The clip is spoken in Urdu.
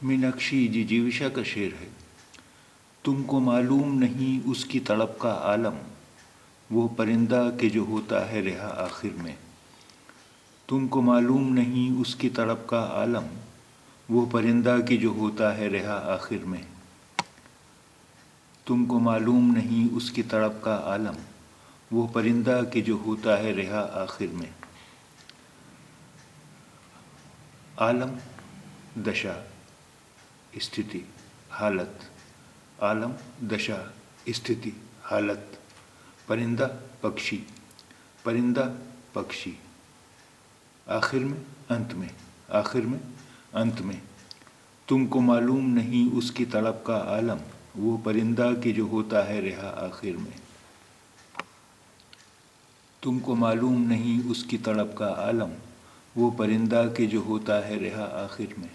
میناکشی جی جیوشا کا شعر ہے۔ تم کو معلوم نہیں اس کی تڑپ کا عالم، وہ پرندہ کہ جو ہوتا ہے رہا آخر میں۔ تم کو معلوم نہیں اس کی تڑپ کا عالم، وہ پرندہ کہ جو ہوتا ہے رہا آخر میں۔ تم کو معلوم نہیں اس کی تڑپ کا عالم، وہ پرندہ کہ جو ہوتا ہے رہا آخر میں۔ عالم دشا استھتی حالت، عالم دشا استھتی حالت، پرندہ پکشی، پرندہ پکشی، آخر میں انت میں، آخر میں انت میں۔ تم کو معلوم نہیں اس کی تڑپ کا عالم، وہ پرندہ کہ جو ہوتا ہے رہا آخر میں۔ تم کو معلوم نہیں اس کی تڑپ کا عالم، وہ پرندہ کہ جو ہوتا ہے رہا آخر میں۔